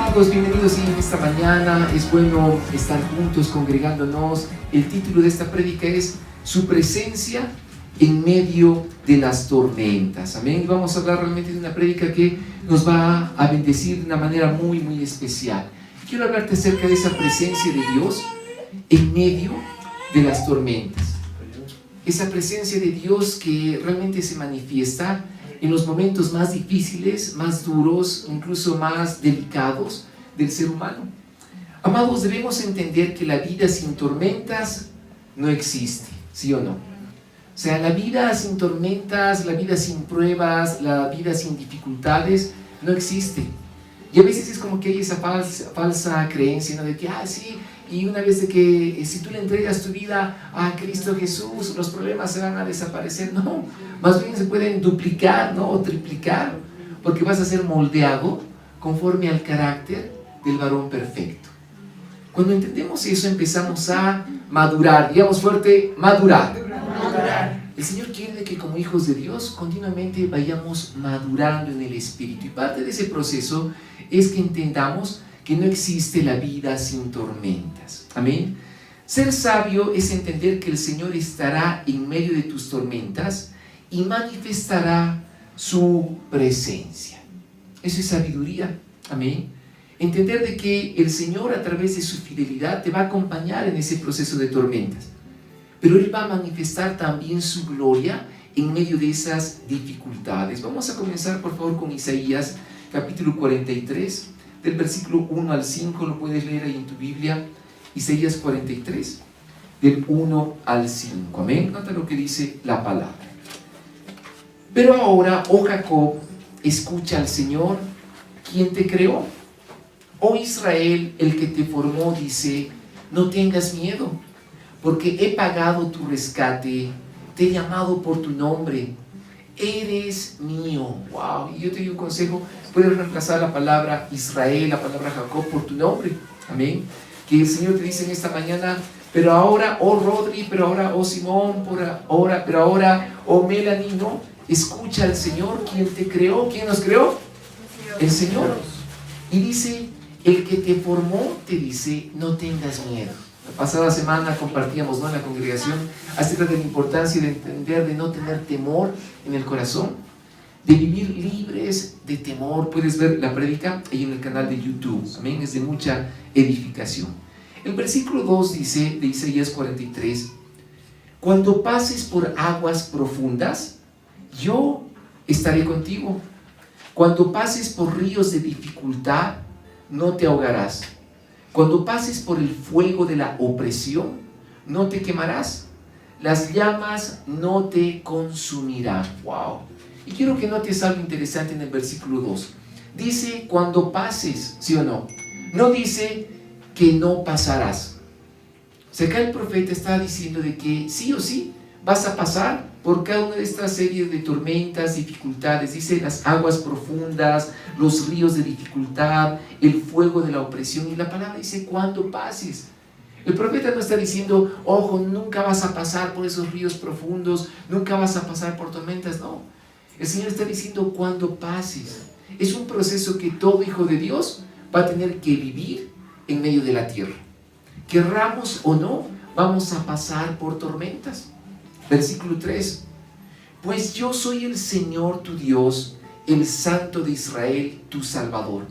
amados, bienvenidos en esta mañana. Es bueno estar juntos, congregándonos. El título de esta prédica es Su presencia en medio de las tormentas. Amén. Y vamos a hablar realmente de una prédica que nos va a bendecir de una manera muy, muy especial. Quiero hablarte acerca de esa presencia de Dios en medio de las tormentas. Esa presencia de Dios que realmente se manifiesta en los momentos más difíciles, más duros, incluso más delicados del ser humano. Amados, debemos entender que la vida sin tormentas no existe, ¿sí o no? O sea, la vida sin tormentas, la vida sin pruebas, la vida sin dificultades no existe. Y a veces es como que hay esa falsa creencia, ¿no? De que, sí, y una vez de que si tú le entregas tu vida a Cristo Jesús, los problemas se van a desaparecer. No, más bien se pueden duplicar, ¿no? O triplicar, porque vas a ser moldeado conforme al carácter del varón perfecto. Cuando entendemos eso, empezamos a madurar. Digamos fuerte, madurar. El Señor quiere que como hijos de Dios continuamente vayamos madurando en el Espíritu. Y parte de ese proceso es que entendamos que no existe la vida sin tormentas. Amén. Ser sabio es entender que el Señor estará en medio de tus tormentas y manifestará su presencia. Eso es sabiduría. Amén. Entender de que el Señor, a través de su fidelidad, te va a acompañar en ese proceso de tormentas. Pero Él va a manifestar también su gloria en medio de esas dificultades. Vamos a comenzar, por favor, con Isaías capítulo 43, del versículo 1 al 5, lo puedes leer ahí en tu Biblia. Isaías 43, del 1 al 5. Amén. Nota lo que dice la palabra. Pero ahora, oh Jacob, escucha al Señor, quien te creó. Oh Israel, el que te formó, dice: no tengas miedo, porque he pagado tu rescate, te he llamado por tu nombre, eres mío. Wow. Y yo te doy un consejo: puedes reemplazar la palabra Israel, la palabra Jacob, por tu nombre. Amén. Que el Señor te dice en esta mañana: pero ahora, oh Rodri, pero ahora, oh Simón, pero ahora, oh Melanie, no. Escucha al Señor, quien te creó. ¿Quién nos creó? El Señor. Y dice: el que te formó, te dice, no tengas miedo. La pasada semana compartíamos, ¿no?, en la congregación acerca de la importancia de entender, de no tener temor en el corazón, de vivir libres de temor. Puedes ver la prédica ahí en el canal de YouTube. Amén. Es de mucha edificación. El versículo 2 dice, de Isaías 43: cuando pases por aguas profundas, yo estaré contigo. Cuando pases por ríos de dificultad, no te ahogarás. Cuando pases por el fuego de la opresión, no te quemarás. Las llamas no te consumirán. Wow. Y quiero que notes algo interesante en el versículo 2. Dice cuando pases, ¿sí o no? No dice que no pasarás. O sea, acá el profeta está diciendo de que sí o sí vas a pasar por cada una de estas series de tormentas, dificultades. Dice las aguas profundas, los ríos de dificultad, el fuego de la opresión. Y la palabra dice cuando pases. El profeta no está diciendo, ojo, nunca vas a pasar por esos ríos profundos, nunca vas a pasar por tormentas. No, el Señor está diciendo cuando pases. Es un proceso que todo hijo de Dios va a tener que vivir en medio de la tierra. Querramos o no, vamos a pasar por tormentas. Versículo 3: pues yo soy el Señor tu Dios, el Santo de Israel, tu Salvador.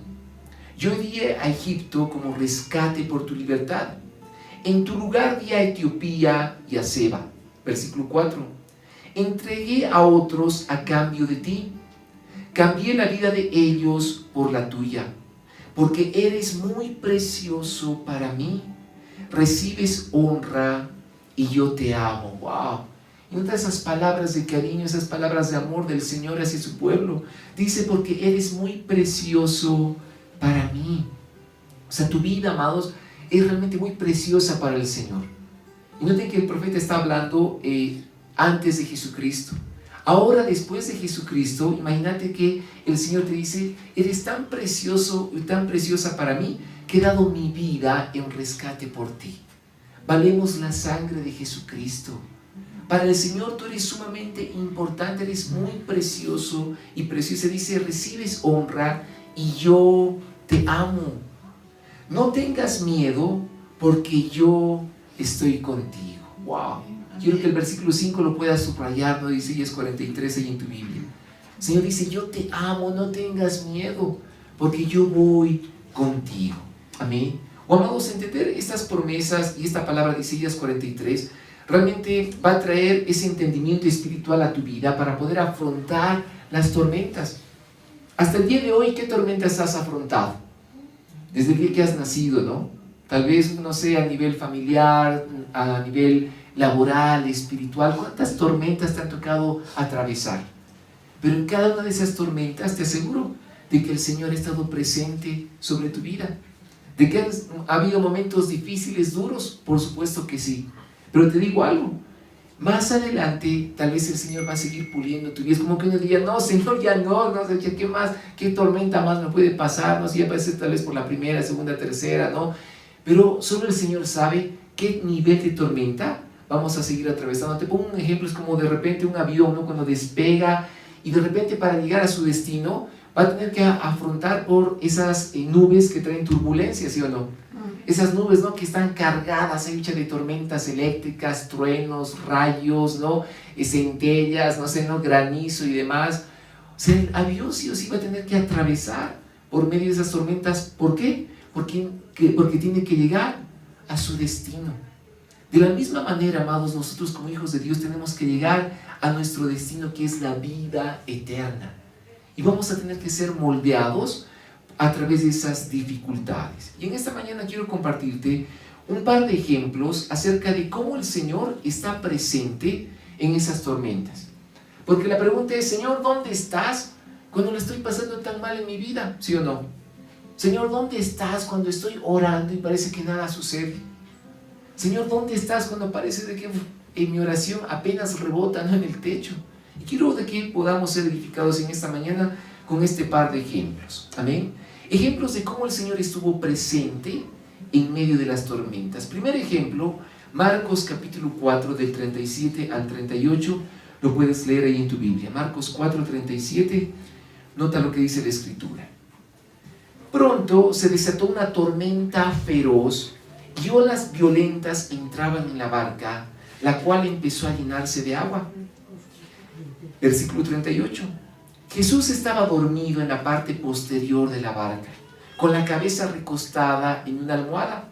Yo di a Egipto como rescate por tu libertad. En tu lugar di a Etiopía y a Seba. Versículo 4: entregué a otros a cambio de ti. Cambié la vida de ellos por la tuya, porque eres muy precioso para mí. Recibes honra y yo te amo. Wow. Y nota esas palabras de cariño, esas palabras de amor del Señor hacia su pueblo. Dice, porque eres muy precioso para mí. O sea, tu vida, amados, es realmente muy preciosa para el Señor. Y noten que el profeta está hablando antes de Jesucristo. Ahora, después de Jesucristo, imagínate que el Señor te dice: eres tan precioso y tan preciosa para mí, que he dado mi vida en rescate por ti. Valemos la sangre de Jesucristo. Para el Señor tú eres sumamente importante, eres muy precioso y preciosa. Dice: recibes honra y yo te amo. no tengas miedo porque yo estoy contigo. Wow. Quiero que el versículo 5 lo puedas subrayar, ¿no? Dice Isaías 43 ahí en tu Biblia. El Señor dice, yo te amo, no tengas miedo porque yo voy contigo. Amén. O amados, entender estas promesas y esta palabra de Isaías 43 realmente va a traer ese entendimiento espiritual a tu vida para poder afrontar las tormentas. Hasta el día de hoy, ¿qué tormentas has afrontado? Desde el día que has nacido, ¿no? Tal vez, no sé, a nivel familiar, a nivel laboral, espiritual, ¿cuántas tormentas te han tocado atravesar? Pero en cada una de esas tormentas te aseguro de que el Señor ha estado presente sobre tu vida. ¿De que ha habido momentos difíciles, duros? Por supuesto que sí. Pero te digo algo, más adelante tal vez el Señor va a seguir puliendo tu vida. Es como que uno diría, no, Señor, ya no, ¿qué más? ¿Qué tormenta más me puede pasar? No sé, ya puede ser tal vez por la primera, segunda, tercera, ¿no? Pero solo el Señor sabe qué nivel de tormenta vamos a seguir atravesando. Te pongo un ejemplo, es como de repente un avión, ¿no? Cuando despega y de repente para llegar a su destino va a tener que afrontar por esas nubes que traen turbulencia, ¿sí o no? Esas nubes, ¿no? Que están cargadas, hechas de tormentas eléctricas, truenos, rayos, ¿no? Centellas, no sé, ¿no? Granizo y demás. O sea, el avión sí o sí va a tener que atravesar por medio de esas tormentas. ¿Por qué? Porque tiene que llegar a su destino. De la misma manera, amados, nosotros como hijos de Dios tenemos que llegar a nuestro destino, que es la vida eterna. Y vamos a tener que ser moldeados a través de esas dificultades. Y en esta mañana quiero compartirte un par de ejemplos acerca de cómo el Señor está presente en esas tormentas. Porque la pregunta es, Señor, ¿dónde estás cuando lo estoy pasando tan mal en mi vida? ¿Sí o no? Señor, ¿dónde estás cuando estoy orando y parece que nada sucede? Señor, ¿dónde estás cuando parece de que en mi oración apenas rebota, ¿no? En el techo? Y quiero de que podamos ser edificados en esta mañana con este par de ejemplos. Amén. Ejemplos de cómo el Señor estuvo presente en medio de las tormentas. Primer ejemplo, Marcos capítulo 4 del 37 al 38. Lo puedes leer ahí en tu Biblia. Marcos 4, 37. Nota lo que dice la Escritura. Pronto se desató una tormenta feroz y olas violentas entraban en la barca, la cual empezó a llenarse de agua. Versículo 38. Jesús estaba dormido en la parte posterior de la barca, con la cabeza recostada en una almohada.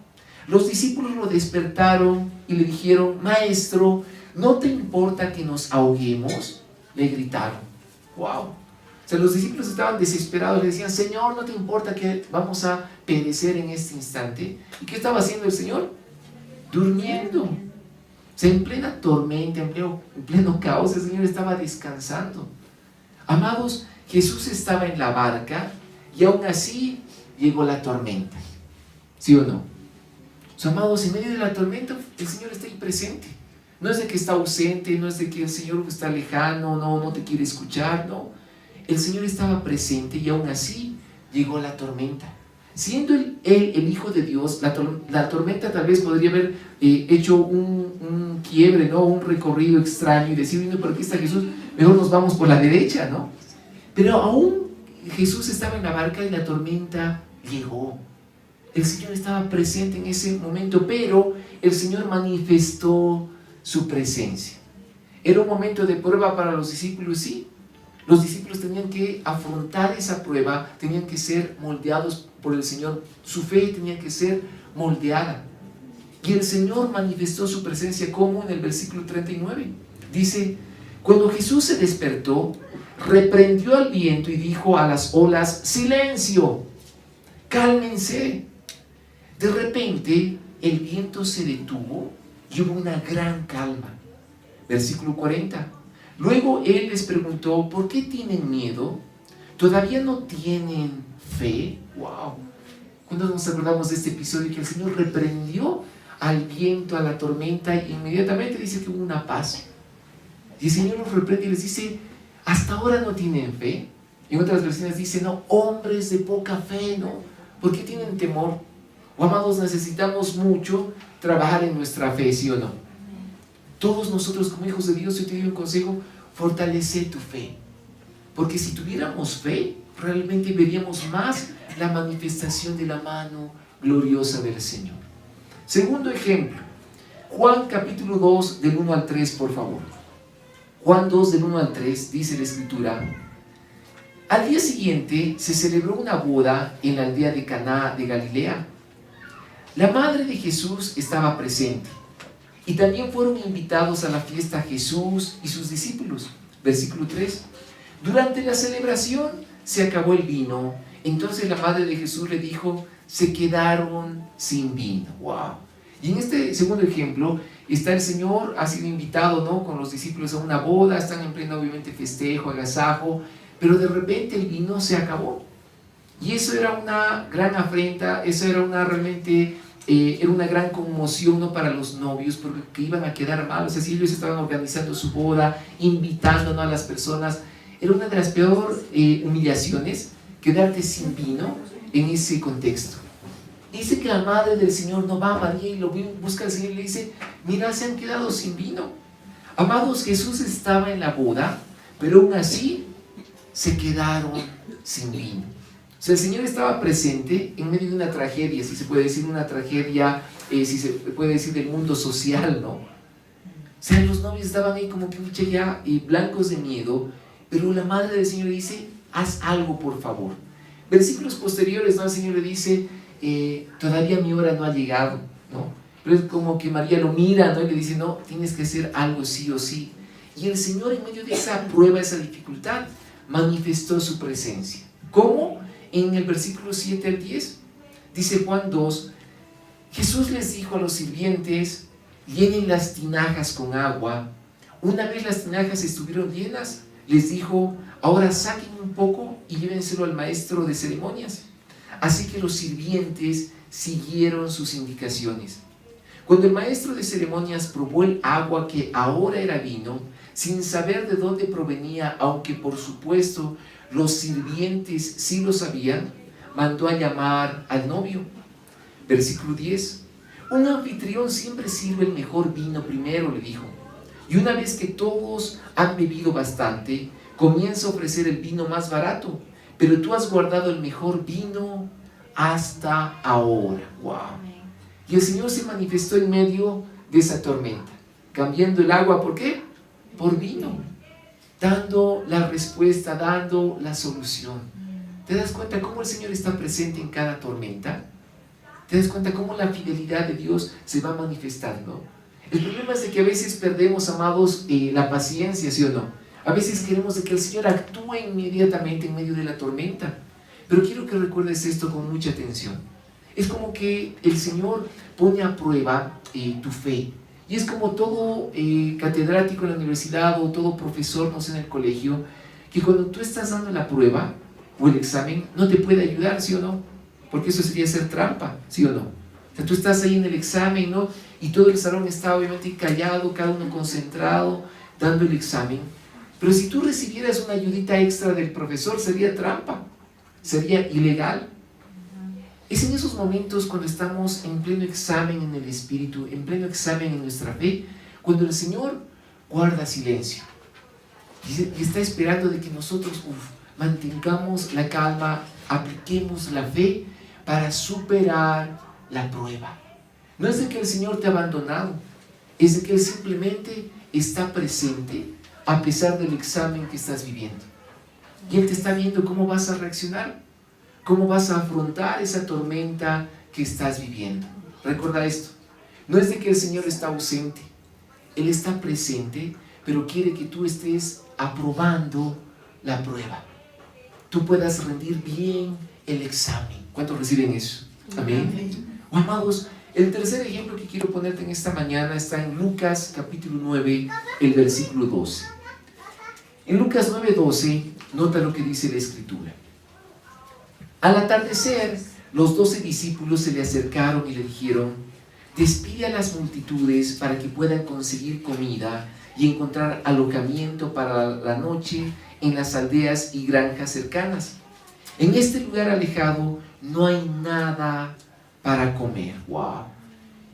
Los discípulos lo despertaron y le dijeron, Maestro, ¿no te importa que nos ahoguemos? Le gritaron. ¡Wow! O sea, los discípulos estaban desesperados, le decían, Señor, ¿no te importa que vamos a perecer en este instante? ¿Y qué estaba haciendo el Señor? Durmiendo. O sea, en plena tormenta, en pleno caos, el Señor estaba descansando. Amados, Jesús estaba en la barca y aún así llegó la tormenta. ¿Sí o no? O sea, amados, en medio de la tormenta el Señor está ahí presente. No es de que está ausente, no es de que el Señor está lejano, no te quiere escuchar, no. El Señor estaba presente y aún así llegó la tormenta. Siendo Él el Hijo de Dios, la tormenta tal vez podría haber hecho un quiebre, ¿no? Un recorrido extraño y decir, no, pero aquí está Jesús, mejor nos vamos por la derecha, ¿no? Pero aún Jesús estaba en la barca y la tormenta llegó. El Señor estaba presente en ese momento, pero el Señor manifestó su presencia. Era un momento de prueba para los discípulos, sí. Los discípulos tenían que afrontar esa prueba, tenían que ser moldeados por el Señor. Su fe tenía que ser moldeada. Y el Señor manifestó su presencia como en el versículo 39. Dice, cuando Jesús se despertó, reprendió al viento y dijo a las olas, silencio, cálmense. De repente el viento se detuvo y hubo una gran calma. Versículo 40. Luego Él les preguntó, ¿por qué tienen miedo? ¿Todavía no tienen fe? ¡Wow! ¿Cuándo nos acordamos de este episodio que el Señor reprendió al viento, a la tormenta, e inmediatamente dice que hubo una paz? Y el Señor los reprende y les dice, ¿hasta ahora no tienen fe? En otras versiones dice, no, hombres de poca fe, ¿no? ¿Por qué tienen temor? O amados, necesitamos mucho trabajar en nuestra fe, ¿sí o no? Todos nosotros como hijos de Dios, yo te doy un consejo, fortalece tu fe. Porque si tuviéramos fe, realmente veríamos más la manifestación de la mano gloriosa del Señor. Segundo ejemplo, Juan capítulo 2 del 1 al 3, por favor. Juan 2 del 1 al 3 dice la Escritura: al día siguiente se celebró una boda en la aldea de Caná de Galilea. La madre de Jesús estaba presente y también fueron invitados a la fiesta Jesús y sus discípulos. Versículo 3. Durante la celebración se acabó el vino. Entonces la madre de Jesús le dijo: se quedaron sin vino. ¡Wow! Y en este segundo ejemplo está el Señor, ha sido invitado, ¿no?, con los discípulos a una boda, están en pleno, obviamente, festejo, agasajo, pero de repente el vino se acabó. Y eso era una gran afrenta, eso era era una gran conmoción, ¿no?, para los novios, porque iban a quedar mal. O sea, si ellos estaban organizando su boda, invitando, ¿no?, a las personas, era una de las peores humillaciones, quedarte sin vino en ese contexto. Dice que la madre del Señor no va a María y lo busca al Señor y le dice: mira, se han quedado sin vino. Amados, Jesús estaba en la boda, pero aún así se quedaron sin vino. O sea, el Señor estaba presente en medio de una tragedia, si se puede decir una tragedia, si se puede decir del mundo social, ¿no? O sea, los novios estaban ahí como que ya blancos de miedo, pero la madre del Señor le dice: haz algo, por favor. Versículos posteriores, ¿no?, el Señor le dice: todavía mi hora no ha llegado, ¿no? Pero es como que María lo mira, ¿no?, y le dice: no, tienes que hacer algo sí o sí. Y el Señor, en medio de esa prueba, esa dificultad, manifestó su presencia. ¿Cómo? En el versículo 7 al 10, dice Juan 2, Jesús les dijo a los sirvientes: llenen las tinajas con agua. Una vez las tinajas estuvieron llenas, les dijo: ahora saquen un poco y llévenselo al maestro de ceremonias. Así que los sirvientes siguieron sus indicaciones. Cuando el maestro de ceremonias probó el agua que ahora era vino, sin saber de dónde provenía, aunque por supuesto los sirvientes sí lo sabían, mandó a llamar al novio. Versículo 10. Un anfitrión siempre sirve el mejor vino primero, le dijo. Y una vez que todos han bebido bastante, comienza a ofrecer el vino más barato. Pero tú has guardado el mejor vino hasta ahora. ¡Wow! Y el Señor se manifestó en medio de esa tormenta, cambiando el agua, ¿por qué? Por vino, dando la respuesta, dando la solución. ¿Te das cuenta cómo el Señor está presente en cada tormenta? ¿Te das cuenta cómo la fidelidad de Dios se va manifestando? El problema es de que a veces perdemos, amados, la paciencia, ¿sí o no? A veces queremos de que el Señor actúe inmediatamente en medio de la tormenta. Pero quiero que recuerdes esto con mucha atención. Es como que el Señor pone a prueba tu fe. Y es como todo catedrático en la universidad o todo profesor, no sé, en el colegio, que cuando tú estás dando la prueba o el examen, no te puede ayudar, ¿sí o no? Porque eso sería hacer trampa, ¿sí o no? O sea, tú estás ahí en el examen, ¿no? Y todo el salón está obviamente callado, cada uno concentrado, dando el examen. Pero si tú recibieras una ayudita extra del profesor, sería trampa, sería ilegal. Es en esos momentos cuando estamos en pleno examen en el Espíritu, en pleno examen en nuestra fe, cuando el Señor guarda silencio y está esperando de que nosotros mantengamos la calma, apliquemos la fe para superar la prueba. No es de que el Señor te ha abandonado, es de que Él simplemente está presente a pesar del examen que estás viviendo. Y Él te está viendo cómo vas a reaccionar, cómo vas a afrontar esa tormenta que estás viviendo. Recuerda esto, no es de que el Señor está ausente, Él está presente, pero quiere que tú estés aprobando la prueba. Tú puedas rendir bien el examen. ¿Cuántos reciben eso? Amén. Amados, el tercer ejemplo que quiero ponerte en esta mañana está en Lucas capítulo 9, el versículo 12. En Lucas 9:12, nota lo que dice la Escritura. Al atardecer, los 12 discípulos se le acercaron y le dijeron: despide a las multitudes para que puedan conseguir comida y encontrar alojamiento para la noche en las aldeas y granjas cercanas. En este lugar alejado no hay nada para comer. ¡Wow!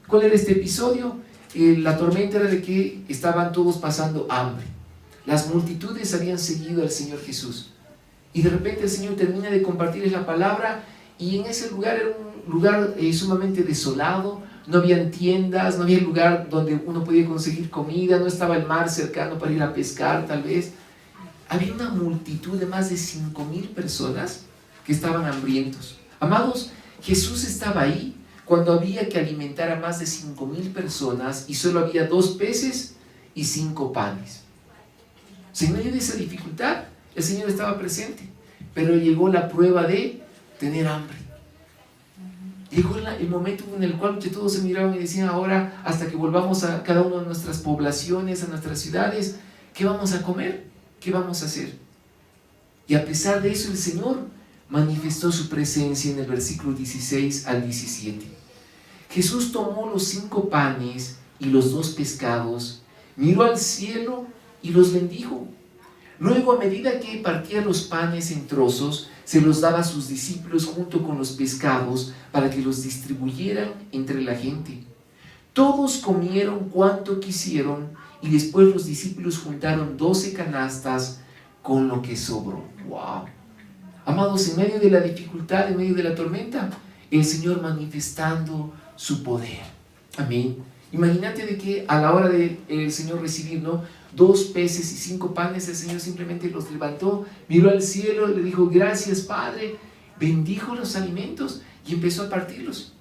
¿Cuál era este episodio? La tormenta era de que estaban todos pasando hambre. Las multitudes habían seguido al Señor Jesús. Y de repente el Señor termina de compartirles la palabra, y en ese lugar era lugar sumamente desolado, no había tiendas, no había lugar donde uno podía conseguir comida, no estaba el mar cercano para ir a pescar tal vez. Había una multitud de más de 5,000 personas que estaban hambrientos. Amados, Jesús estaba ahí cuando había que alimentar a más de 5,000 personas y solo había 2 peces y 5 panes. En medio de esa dificultad, el Señor estaba presente, pero llegó la prueba de tener hambre. Llegó el momento en el cual todos se miraban y decían: ahora, hasta que volvamos a cada una de nuestras poblaciones, a nuestras ciudades, ¿qué vamos a comer? ¿Qué vamos a hacer? Y a pesar de eso, el Señor manifestó su presencia en el versículo 16 al 17. Jesús tomó los 5 panes y los 2 pescados, miró al cielo y los bendijo. Luego, a medida que partía los panes en trozos, se los daba a sus discípulos junto con los pescados para que los distribuyeran entre la gente. Todos comieron cuanto quisieron y después los discípulos juntaron 12 canastas con lo que sobró. ¡Wow! Amados, en medio de la dificultad, en medio de la tormenta, el Señor manifestando su poder. Amén. Imagínate de que a la hora de el Señor recibir, ¿no?, 2 peces y 5 panes, el Señor simplemente los levantó, miró al cielo, le dijo: gracias, Padre, bendijo los alimentos y empezó a partirlos.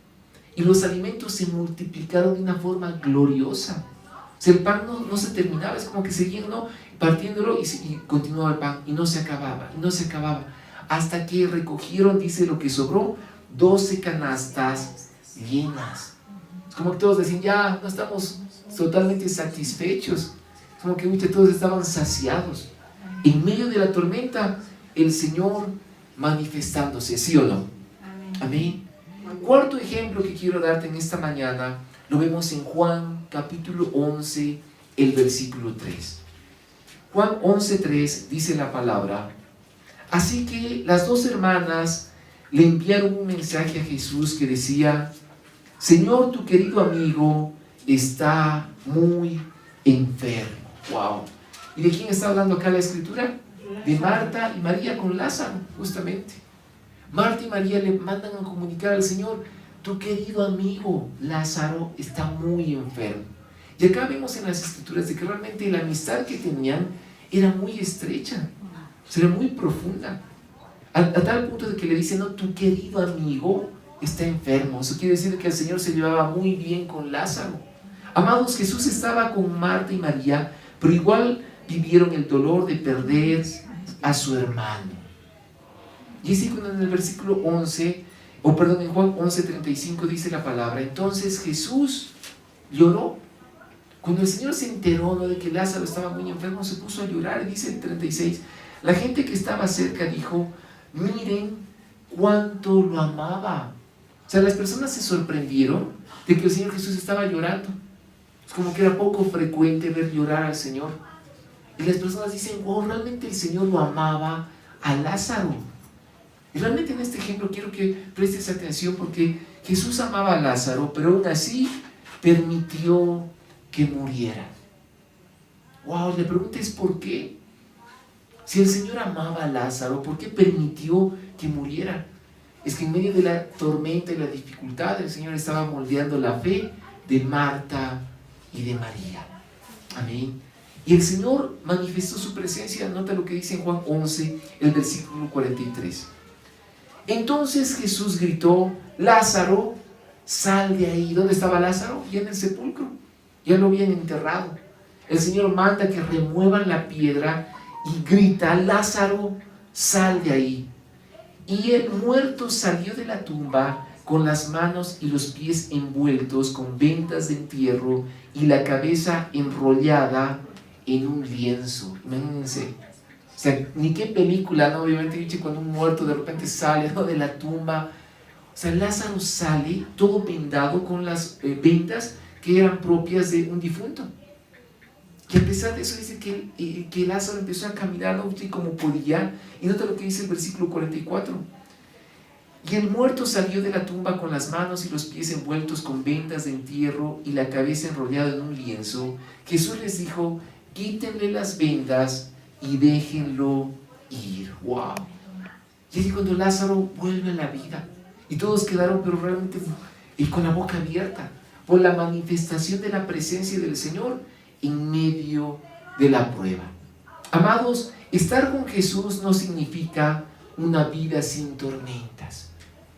Y los alimentos se multiplicaron de una forma gloriosa. O sea, el pan no se terminaba, es como que seguían, ¿no?, partiéndolo y continuaba el pan y no se acababa, y no se acababa. Hasta que recogieron, dice, lo que sobró, 12 canastas llenas. Es como que todos decían: ya no estamos totalmente satisfechos. Es como que todos estaban saciados. En medio de la tormenta, el Señor manifestándose, ¿sí o no? Amén. Cuarto ejemplo que quiero darte en esta mañana, lo vemos en Juan capítulo 11, el versículo 3. Juan 11:3 dice la palabra: así que las 2 hermanas le enviaron un mensaje a Jesús que decía: Señor, tu querido amigo está muy enfermo. Wow. ¿Y de quién está hablando acá la escritura? De Marta y María con Lázaro, justamente. Marta y María le mandan a comunicar al Señor: tu querido amigo Lázaro está muy enfermo. Y acá vemos en las escrituras de que realmente la amistad que tenían era muy estrecha, era muy profunda, a tal punto de que le dicen: no, tu querido amigo está enfermo. Eso quiere decir que el Señor se llevaba muy bien con Lázaro. Amados, Jesús estaba con Marta y María, pero igual vivieron el dolor de perder a su hermano. Y así cuando en el versículo 11, en Juan 11:35 dice la palabra: entonces Jesús lloró. Cuando el Señor se enteró, ¿no?, de que Lázaro estaba muy enfermo, se puso a llorar. Y dice el 36, la gente que estaba cerca dijo: miren cuánto lo amaba. O sea, las personas se sorprendieron de que el Señor Jesús estaba llorando. Es como que era poco frecuente ver llorar al Señor. Y las personas dicen: wow, realmente el Señor lo amaba a Lázaro. Y realmente en este ejemplo quiero que prestes atención, porque Jesús amaba a Lázaro, pero aún así permitió que muriera. Wow, la pregunta es: ¿por qué? Si el Señor amaba a Lázaro, ¿por qué permitió que muriera? Es que en medio de la tormenta y la dificultad, el Señor estaba moldeando la fe de Marta y de María. Amén. Y el Señor manifestó su presencia. Nota lo que dice en Juan 11, el versículo 43. Entonces Jesús gritó: Lázaro, sal de ahí. ¿Dónde estaba Lázaro? Ya en el sepulcro. Ya lo habían enterrado. El Señor manda que remuevan la piedra y grita: Lázaro, sal de ahí. Y el muerto salió de la tumba con las manos y los pies envueltos con vendas de entierro y la cabeza enrollada en un lienzo. Imagínense. O sea, ni qué película, ¿no? Obviamente, cuando un muerto de repente sale, ¿no?, de la tumba. O sea, Lázaro sale todo vendado con las vendas que eran propias de un difunto. Y a pesar de eso dice que Lázaro empezó a caminar, ¿no?, como podía. Y nota lo que dice el versículo 44. Y el muerto salió de la tumba con las manos y los pies envueltos con vendas de entierro y la cabeza enrollada en un lienzo. Jesús les dijo: quítenle las vendas y déjenlo ir. ¡Wow! Y así cuando Lázaro vuelve a la vida. Y todos quedaron, pero realmente con la boca abierta, por la manifestación de la presencia del Señor en medio de la prueba. Amados, estar con Jesús no significa una vida sin tormentas.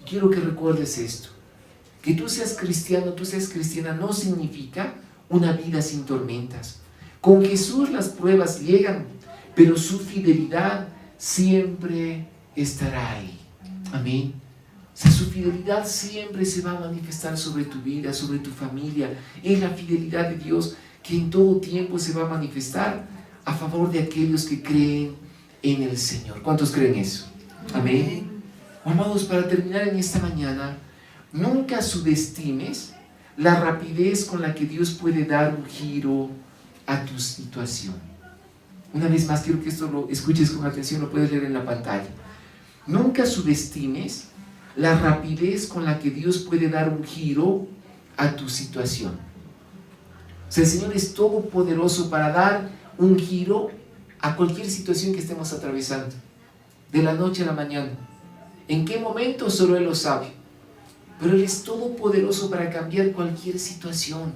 Quiero que recuerdes esto. Que tú seas cristiano, tú seas cristiana, no significa una vida sin tormentas. Con Jesús las pruebas llegan, pero su fidelidad siempre estará ahí. Amén. O sea, su fidelidad siempre se va a manifestar sobre tu vida, sobre tu familia. Es la fidelidad de Dios que en todo tiempo se va a manifestar a favor de aquellos que creen en el Señor. ¿Cuántos creen eso? Amén. Amados, para terminar en esta mañana, nunca subestimes la rapidez con la que Dios puede dar un giro a tu situación. Una vez más, quiero que esto lo escuches con atención, lo puedes leer en la pantalla. Nunca subestimes la rapidez con la que Dios puede dar un giro a tu situación. O sea, el Señor es todopoderoso para dar un giro a cualquier situación que estemos atravesando, de la noche a la mañana. ¿En qué momento? Solo Él lo sabe. Pero Él es todopoderoso para cambiar cualquier situación.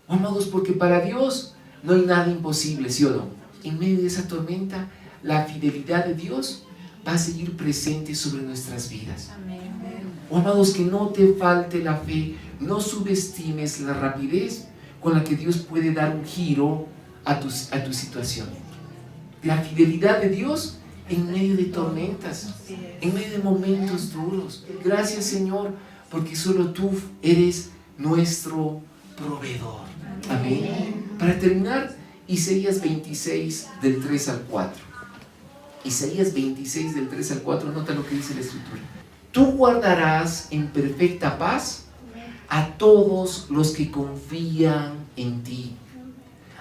Amados, porque para Dios no hay nada imposible, ¿sí o no? En medio de esa tormenta, la fidelidad de Dios va a seguir presente sobre nuestras vidas. Amén. Amados, que no te falte la fe, no subestimes la rapidez con la que Dios puede dar un giro a tu situación. La fidelidad de Dios en medio de tormentas, en medio de momentos duros. Gracias, Señor, porque solo tú eres nuestro proveedor. Amén. Para terminar, Isaías 26 del 3 al 4. Isaías 26 del 3 al 4, nota lo que dice la Escritura. Tú guardarás en perfecta paz a todos los que confían en ti,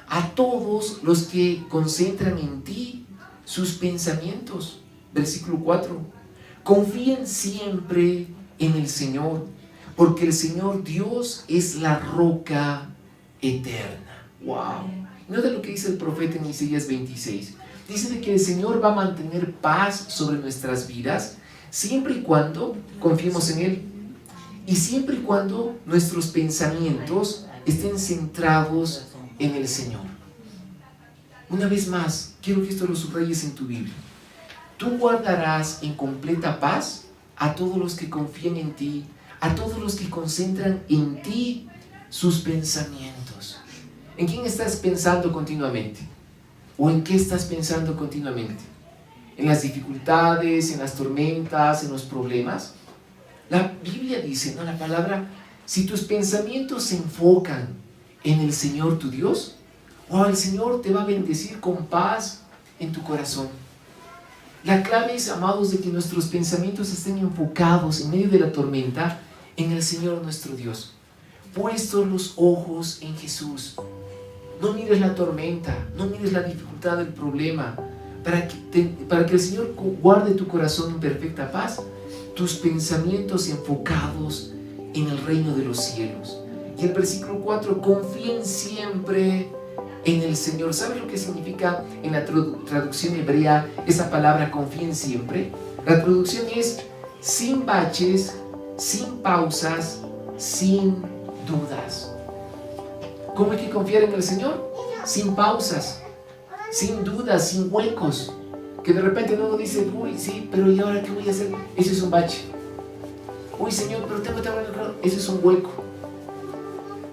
a todos los que concentran en ti sus pensamientos. Versículo 4. Confíen siempre en el Señor, porque el Señor Dios es la roca eterna. Wow. Nota lo que dice el profeta en Isaías 26. Dice de que el Señor va a mantener paz sobre nuestras vidas siempre y cuando confiemos en Él y siempre y cuando nuestros pensamientos estén centrados en el Señor. Una vez más, quiero que esto lo subrayes en tu Biblia. Tú guardarás en completa paz a todos los que confían en ti, a todos los que concentran en ti sus pensamientos. ¿En quién estás pensando continuamente? ¿O en qué estás pensando continuamente? ¿En las dificultades, en las tormentas, en los problemas? La Biblia dice, ¿no? La palabra, si tus pensamientos se enfocan en el Señor tu Dios, el Señor te va a bendecir con paz en tu corazón. La clave es, amados, de que nuestros pensamientos estén enfocados en medio de la tormenta en el Señor nuestro Dios, puestos los ojos en Jesús. No mires la tormenta, no mires la dificultad del problema, para que el Señor guarde tu corazón en perfecta paz, tus pensamientos enfocados en el reino de los cielos. Y el versículo 4, confíen siempre en el Señor. ¿Sabes lo que significa en la traducción hebrea esa palabra confíen siempre? La traducción es sin baches, sin pausas, sin dudas. ¿Cómo hay que confiar en el Señor? Sin pausas, sin dudas, sin huecos. Que de repente uno dice, uy, sí, pero ¿y ahora qué voy a hacer? Ese es un bache. Uy, Señor, pero tengo claro, ese es un hueco.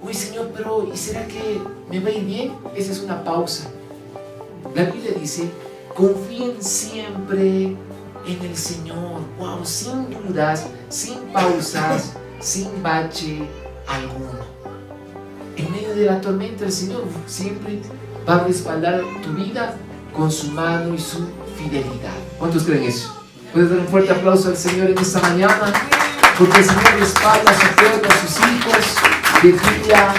Uy, Señor, pero ¿y será que me va a ir bien? Esa es una pausa. La Biblia dice, confíen siempre en el Señor. Wow, sin dudas, sin pausas, sin bache alguno. En medio de la tormenta, el Señor siempre va a respaldar tu vida con su mano y su fidelidad. ¿Cuántos creen eso? Puedes dar un fuerte aplauso al Señor en esta mañana, porque el Señor respalda a su pueblo, a sus hijos, de día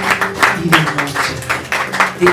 y de noche. De